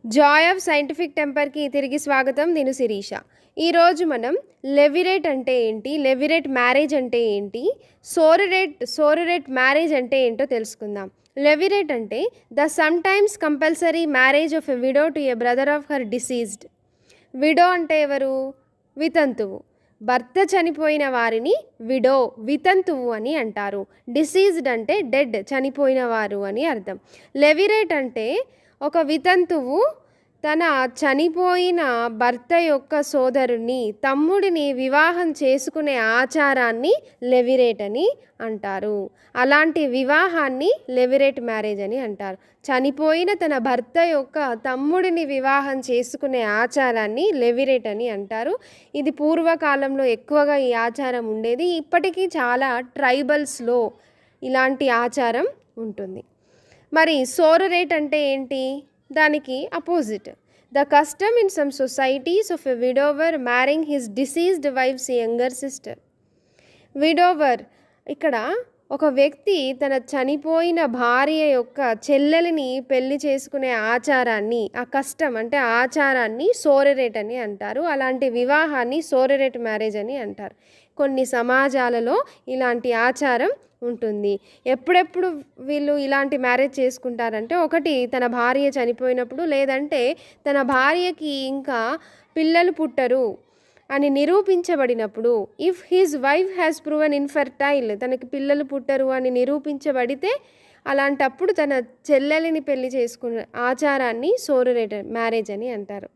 Joy of scientific టెంపర్కి తిరిగి స్వాగతం. నేను శిరీష. ఈరోజు మనం లెవిరేట్ అంటే ఏంటి, లెవిరేట్ మ్యారేజ్ అంటే ఏంటి, సోరరేట్ మ్యారేజ్ అంటే ఏంటో తెలుసుకుందాం. లెవిరేట్ అంటే the sometimes compulsory marriage of a widow to a brother of her deceased. Widow అంటే ఎవరు? వితంతువు. భర్త చనిపోయిన వారిని వితంతువు అని అంటారు. డిసీజ్డ్ అంటే డెడ్, చనిపోయిన వారు అని అర్థం. లెవిరేట్ అంటే ఒక వితంతువు తన చనిపోయిన భర్త యొక్క సోదరుని, తమ్ముడిని వివాహం చేసుకునే ఆచారాన్ని లెవిరేట్ అని అంటారు. అలాంటి వివాహాన్ని లెవిరేట్ మ్యారేజ్ అని అంటారు. చనిపోయిన తన భర్త యొక్క తమ్ముడిని వివాహం చేసుకునే ఆచారాన్ని లెవిరేట్ అని అంటారు. ఇది పూర్వకాలంలో ఎక్కువగా ఈ ఆచారం ఉండేది. ఇప్పటికీ చాలా ట్రైబల్స్లో ఇలాంటి ఆచారం ఉంటుంది. మరి సోరరేట్ అంటే ఏంటి? దానికి opposite. The custom in some societies of a widower marrying his deceased wife's younger sister. Widower ఇక్కడ ఒక వ్యక్తి తన చనిపోయిన భార్య యొక్క చెల్లెలిని పెళ్లి చేసుకునే ఆచారాన్ని, ఆ కష్టం అంటే ఆచారాన్ని సోరరేట్ అని అంటారు. అలాంటి వివాహాన్ని సోరరేట్ మ్యారేజ్ అని అంటారు. కొన్ని సమాజాలలో ఇలాంటి ఆచారం ఉంటుంది. ఎప్పుడెప్పుడు వీళ్ళు ఇలాంటి మ్యారేజ్ చేసుకుంటారంటే, ఒకటి తన భార్య చనిపోయినప్పుడు, లేదంటే తన భార్యకి ఇంకా పిల్లలు పుట్టరు అని నిరూపించబడినప్పుడు. If his wife has proven infertile, తనకి పిల్లలు పుట్టరు అని నిరూపించబడితే అలాంటప్పుడు తన చెల్లెలిని పెళ్లి చేసుకునే ఆచారాన్ని సోరరేట్ మ్యారేజ్ అని అంటారు.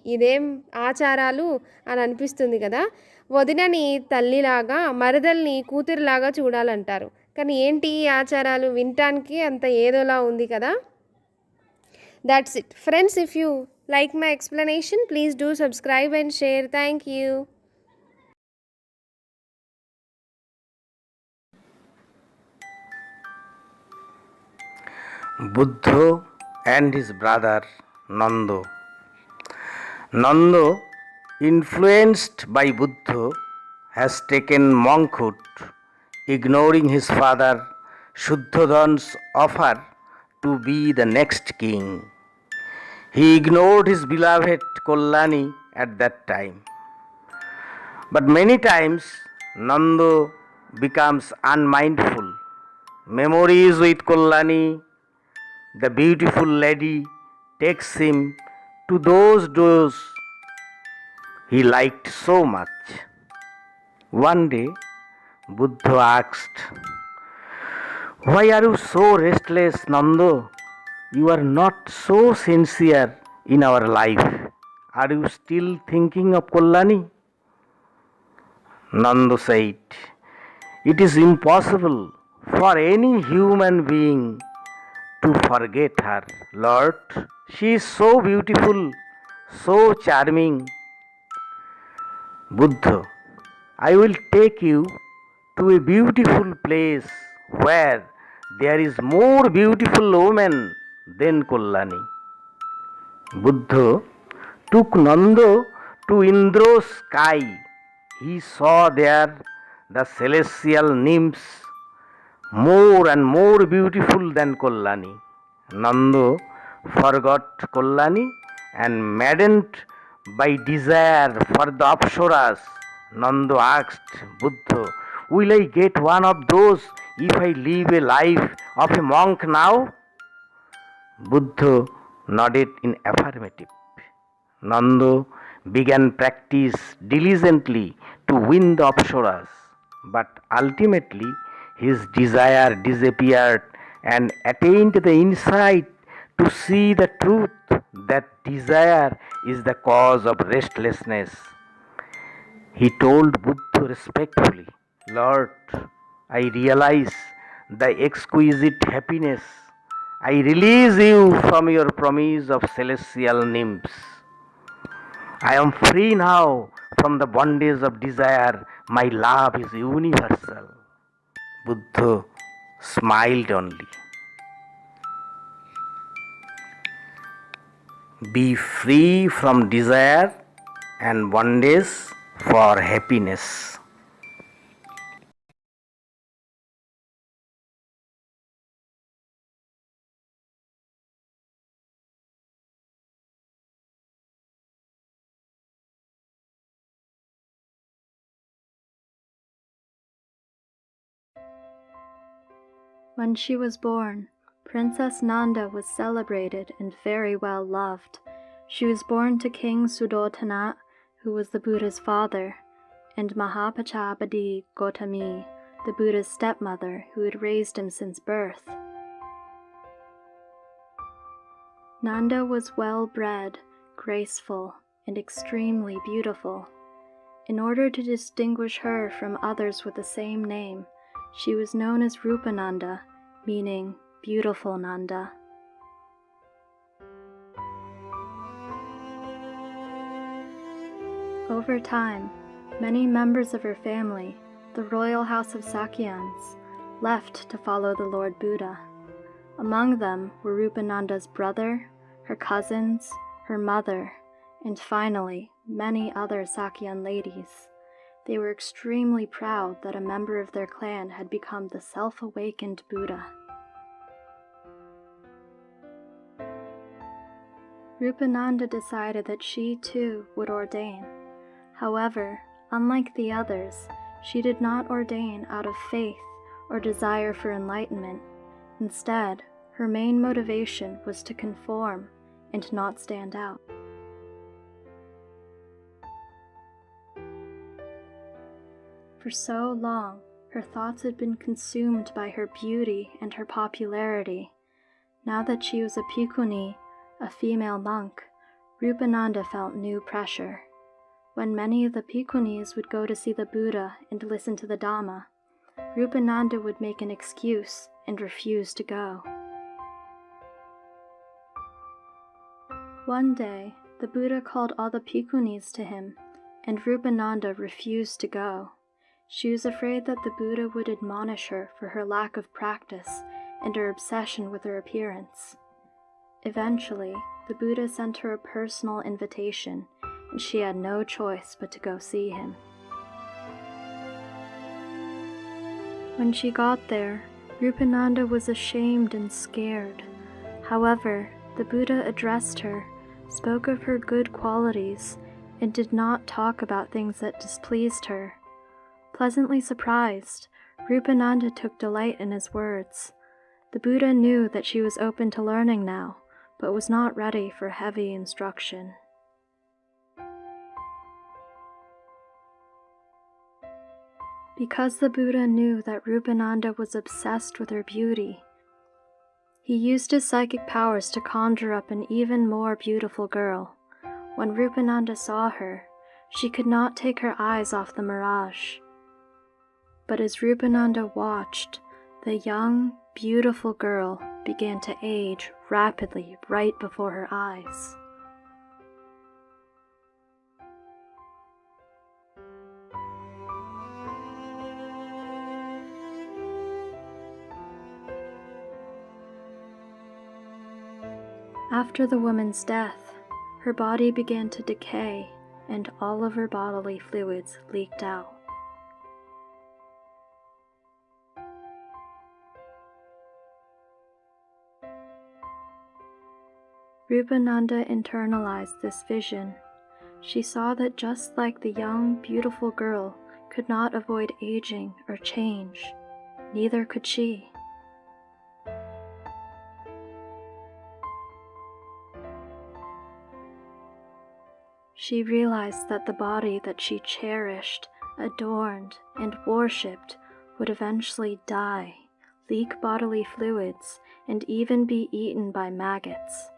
ఇదేం ఆచారాలు అని అనిపిస్తుంది కదా. వదినని తల్లిలాగా, మరదల్ని కూతురులాగా చూడాలంటారు. కానీ ఏంటి ఈ ఆచారాలు? వినటానికి అంత ఏదోలా ఉంది కదా. That's it. Friends, if you like my explanation, please do subscribe and share. Thank you. Buddha and his brother Nanda. Nanda, influenced by Buddha, has taken monkhood, ignoring his father Shuddhodhan's offer to be the next king. He ignored his beloved Kollani at that time. But many times Nanda becomes unmindful. Memories with Kollani, the beautiful lady, takes him to those doors he liked so much. One day, Buddha asked, "Why are you so restless, Nanda? You are not so sincere in our life. Are you still thinking of Kollani?" Nanda said, "It is impossible for any human being to forget her, Lord. She is so beautiful, so charming." Buddha, I will take you to a beautiful place where there is more beautiful woman than Kollani. Buddha took Nanda to Indra's sky. He saw there the celestial nymphs, more and more beautiful than Kollani. Nanda forgot Kollani and maddened by desire for the Apsaras, Nanda asked Buddha, "Will I get one of those if I live a life of a monk now?" Buddha nodded in affirmative. Nanda began practice diligently to win the Apsaras, but ultimately his desire disappeared and attained the insight to see the truth that desire is the cause of restlessness. He told Buddha respectfully, "Lord, I realize the exquisite happiness. I release you from your promise of celestial nymphs. I am free now from the bondage of desire. My love is universal." Buddha smiled only. Be free from desire and bondage for happiness. When she was born, Princess Nanda was celebrated and very well loved. She was born to King Suddhodana, who was the Buddha's father, and Mahaprajapatji Gouthami, the Buddha's stepmother, who had raised him since birth. Nanda was well-bred, graceful, and extremely beautiful. In order to distinguish her from others with the same name, she was known as Rupananda, meaning beautiful Nanda. Over time, many members of her family, the royal house of Sakyans, left to follow the Lord Buddha. Among them were Rupananda's brother, her cousins, her mother, and finally, many other Sakyan ladies. They were extremely proud that a member of their clan had become the self-awakened Buddha. Rupananda decided that she too would ordain. However, unlike the others, she did not ordain out of faith or desire for enlightenment. Instead, her main motivation was to conform and not stand out. For so long, her thoughts had been consumed by her beauty and her popularity. Now that she was a bhikkhuni, a female monk, Rupananda felt new pressure. When many of the bhikkhunis would go to see the Buddha and listen to the Dhamma, Rupananda would make an excuse and refuse to go. One day, the Buddha called all the bhikkhunis to him, and Rupananda refused to go. She was afraid that the Buddha would admonish her for her lack of practice and her obsession with her appearance. Eventually, the Buddha sent her a personal invitation, and she had no choice but to go see him. When she got there, Rupananda was ashamed and scared. However, the Buddha addressed her, spoke of her good qualities, and did not talk about things that displeased her. Pleasantly surprised, Rupananda took delight in his words. The Buddha knew that she was open to learning now, but was not ready for heavy instruction. Because the Buddha knew that Rupananda was obsessed with her beauty, he used his psychic powers to conjure up an even more beautiful girl. When Rupananda saw her, she could not take her eyes off the mirage. But as Rupananda watched, the young, beautiful girl began to age rapidly right before her eyes. After the woman's death, her body began to decay and all of her bodily fluids leaked out. Rupananda internalized this vision. She saw that just like the young, beautiful girl could not avoid aging or change, neither could she. She realized that the body that she cherished, adorned, and worshipped would eventually die, leak bodily fluids, and even be eaten by maggots.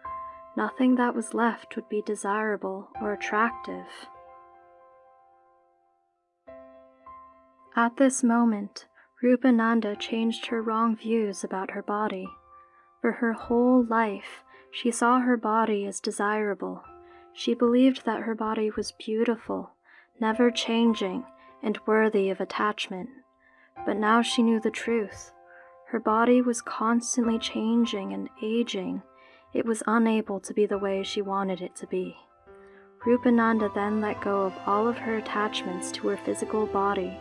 Nothing that was left would be desirable or attractive. At this moment, Rupananda changed her wrong views about her body. For her whole life, she saw her body as desirable. She believed that her body was beautiful, never changing, and worthy of attachment. But now she knew the truth. Her body was constantly changing and aging. It was unable to be the way she wanted it to be. Rupananda then let go of all of her attachments to her physical body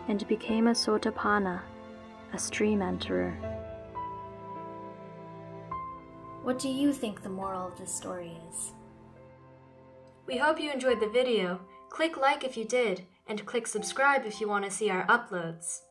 and became a Sotapanna, a stream enterer. What do you think the moral of this story is? We hope you enjoyed the video. Click like if you did, and click subscribe if you want to see our uploads.